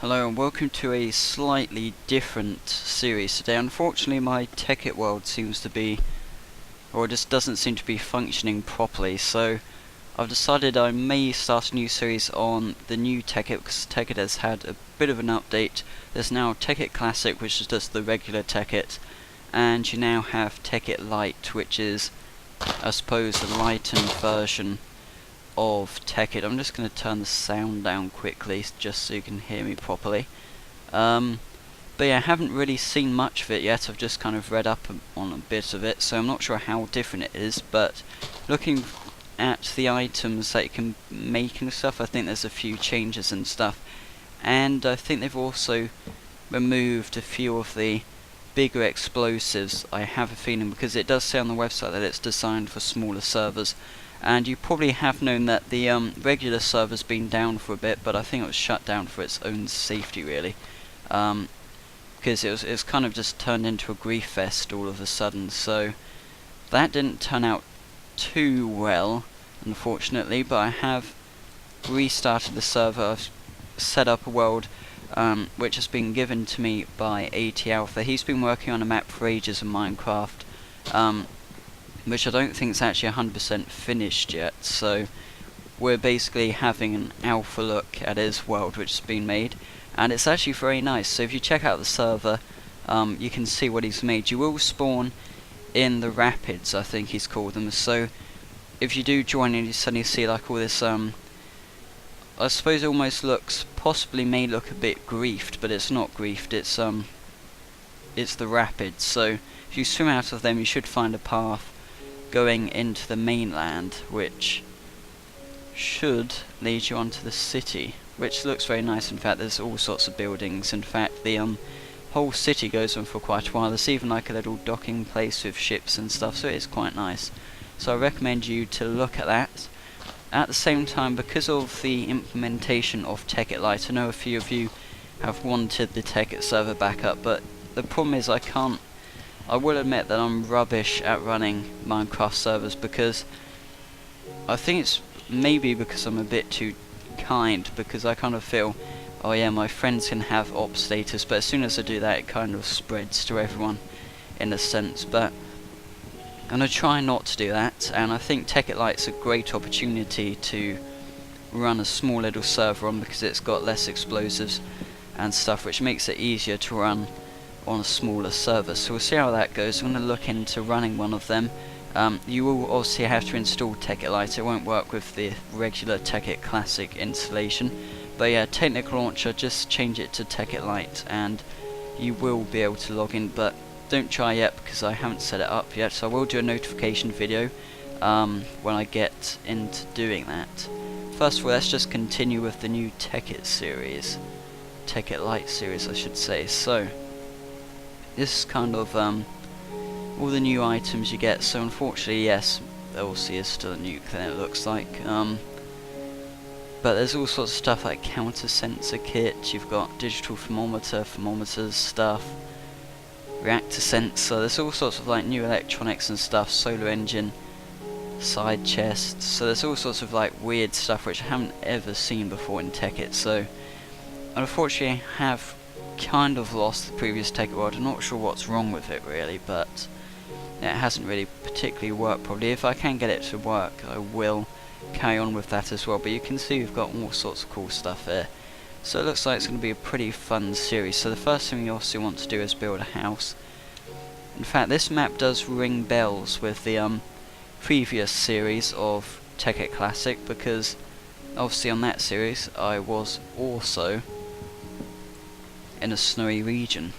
Hello and welcome to a slightly different series today. Unfortunately my Tekkit world seems to be, or just doesn't seem to be functioning properly, so I've decided I may start a new series on the new Tekkit because Tekkit has had a bit of an update. There's now Tekkit Classic, which is just the regular Tekkit, and you now have Tekkit Lite, which is, I suppose, a lightened version of Tekkit. I'm just going to turn the sound down quickly just so you can hear me properly. But yeah, I haven't really seen much of it yet. I've just kind of read up on a bit of it, so I'm not sure how different it is, but looking at the items that you can make and stuff, I think there's a few changes and stuff, and I think they've also removed a few of the bigger explosives, I have a feeling, because it does say on the website that it's designed for smaller servers. And you probably have known that the regular server's been down for a bit, but I think it was shut down for its own safety, really, because it was kind of just turned into a grief fest all of a sudden. So that didn't turn out too well, unfortunately. But I have restarted the server. I've set up a world which has been given to me by AT Alpha. He's been working on a map for ages in Minecraft. Which I don't think is actually 100% finished yet, so we're basically having an alpha look at his world which has been made, and it's actually very nice. So if you check out the server, you can see what he's made. You will spawn in the rapids, I think he's called them, so if you do join and you suddenly see like all this, I suppose it almost looks, possibly may look a bit griefed, but it's not griefed, it's the rapids. So if you swim out of them you should find a path going into the mainland, which should lead you onto the city, which looks very nice. In fact, there's all sorts of buildings. In fact, the whole city goes on for quite a while. There's even like a little docking place with ships and stuff, so it's quite nice. So I recommend you to look at that. At the same time, because of the implementation of Tekkit Lite, I know a few of you have wanted the Tekkit server back up, but the problem is I will admit that I'm rubbish at running Minecraft servers, because I think it's maybe because I'm a bit too kind, because I kind of feel, oh yeah, my friends can have op status, but as soon as I do that it kind of spreads to everyone in a sense. But I'm going to try not to do that, and I think Tekkit Lite's a great opportunity to run a small little server on, because it's got less explosives and stuff, which makes it easier to run on a smaller server. So we'll see how that goes. I'm going to look into running one of them. You will obviously have to install Tekkit Lite. It won't work with the regular Tekkit Classic installation, but yeah, Technical Launcher, just change it to Tekkit Lite and you will be able to log in. But don't try yet because I haven't set it up yet, so I will do a notification video when I get into doing that. First of all, let's just continue with the new Tekkit series, Tekkit Lite series I should say. So this is kind of all the new items you get. So unfortunately, yes, there obviously is still a nuke there, it looks like. But there's all sorts of stuff like counter sensor kit, you've got digital thermometers stuff, reactor sensor, there's all sorts of like new electronics and stuff, solar engine, side chests. So there's all sorts of like weird stuff which I haven't ever seen before in Tekkit. So unfortunately I have kind of lost the previous Tekkit world. I'm not sure what's wrong with it really, but it hasn't really particularly worked properly. If I can get it to work I will carry on with that as well, but you can see we've got all sorts of cool stuff here. So it looks like it's going to be a pretty fun series. So the first thing you also want to do is build a house. In fact, this map does ring bells with the previous series of Tekkit Classic, because obviously on that series I was also in a snowy region.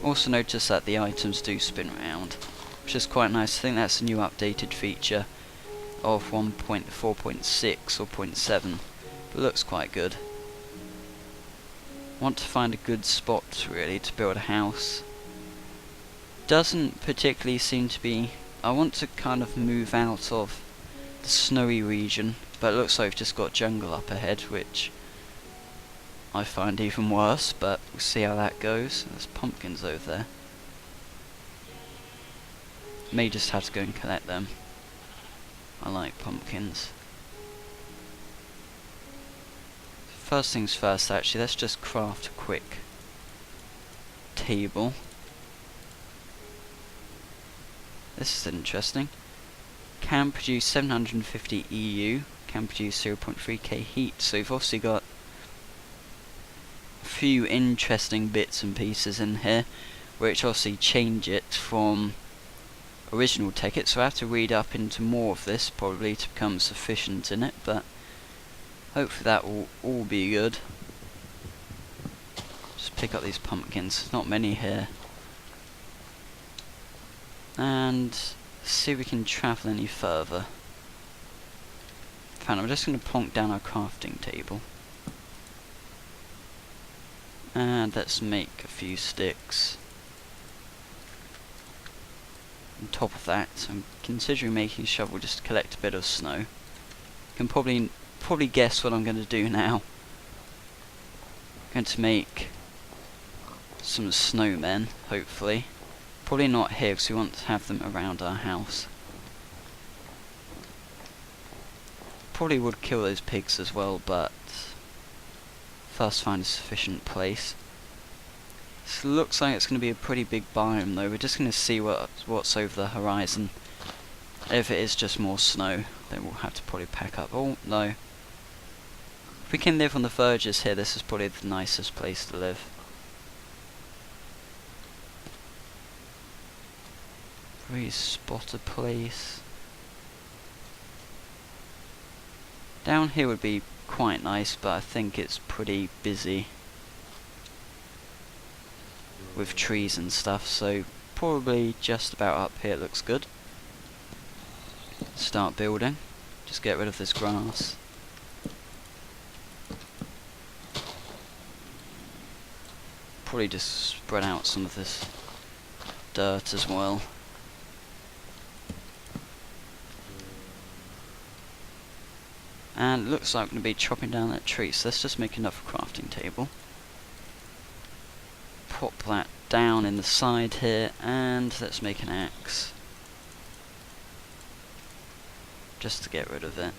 Also notice that the items do spin around, which is quite nice. I think that's a new updated feature of 1.4.6 or 0.7, but looks quite good. Want to find a good spot really to build a house. Doesn't particularly seem to be, I want to kind of move out of the snowy region, but it looks like we've just got jungle up ahead, which I find even worse, but we'll see how that goes. There's pumpkins over there. May just have to go and collect them. I like pumpkins. first things first actually, let's just craft a quick table. This is interesting. Can produce 750 EU, can produce 0.3k heat, so we've obviously got a few interesting bits and pieces in here, which obviously change it from original Tekkit, so I have to read up into more of this probably to become sufficient in it, but hopefully that will all be good. Just pick up these pumpkins, there's not many here. And see if we can travel any further. Fine, I'm just going to plonk down our crafting table. And let's make a few sticks. On top of that, I'm considering making a shovel just to collect a bit of snow. You can probably guess what I'm going to do now. I'm going to make some snowmen, hopefully. Probably not here because we want to have them around our house. Probably would kill those pigs as well, but first find a sufficient place. This looks like it's going to be a pretty big biome though. We're just going to see what's over the horizon. If it is just more snow, then we'll have to probably pack up. Oh no. If we can live on the verges here, this is probably the nicest place to live. Really spot a place. Down here would be quite nice, but I think it's pretty busy with trees and stuff, so probably just about up here looks good. Start building. Just get rid of this grass. Probably just spread out some of this dirt as well. And it looks like I'm going to be chopping down that tree, so let's just make another crafting table. Pop that down in the side here, and let's make an axe. Just to get rid of it.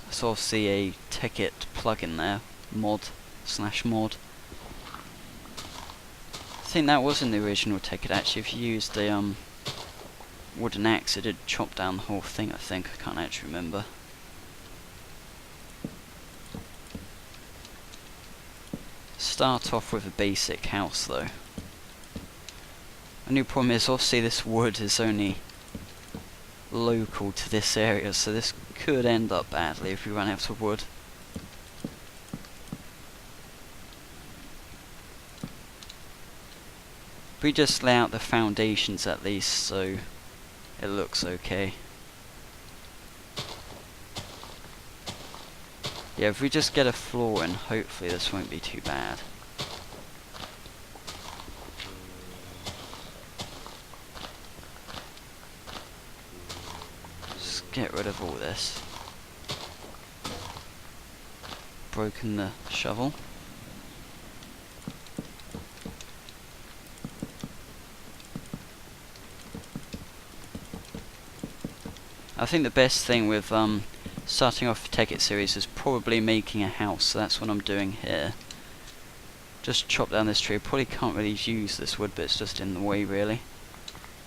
There's obviously a Tekkit plugin there, mod. I think that was in the original Tekkit actually, if you used the wooden axe it did chop down the whole thing, I think. I can't actually remember. Start off with a basic house though. Only problem is obviously this wood is only local to this area, so this could end up badly if we run out of wood. We just lay out the foundations at least, so it looks okay. Yeah, if we just get a floor in, hopefully this won't be too bad. Just get rid of all this. Broken the shovel. I think the best thing with starting off the Tekkit series is probably making a house, so that's what I'm doing here. Just chop down this tree. Probably can't really use this wood, but it's just in the way really.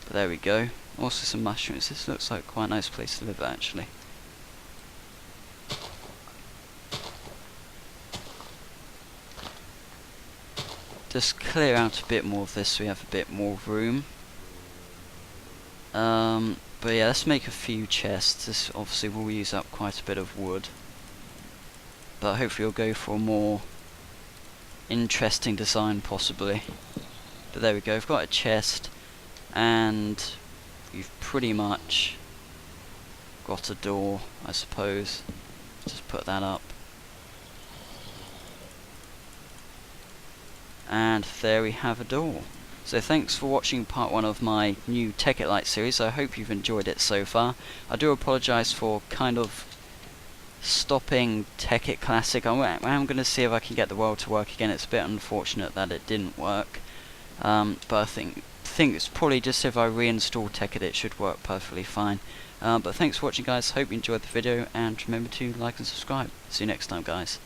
But there we go. Also some mushrooms. This looks like quite a nice place to live actually. Just clear out a bit more of this so we have a bit more room. But yeah, let's make a few chests. This obviously will use up quite a bit of wood, but hopefully we'll go for a more interesting design possibly. But there we go, we've got a chest, and we've pretty much got a door, I suppose. Just put that up. And there we have a door. So thanks for watching part 1 of my new Tekkit Lite series. I hope you've enjoyed it so far. I do apologise for kind of stopping Tekkit Classic. I'm going to see if I can get the world to work again. It's a bit unfortunate that it didn't work. But I think think it's probably just if I reinstall Tekkit it should work perfectly fine. But thanks for watching guys, hope you enjoyed the video, and remember to like and subscribe. See you next time guys.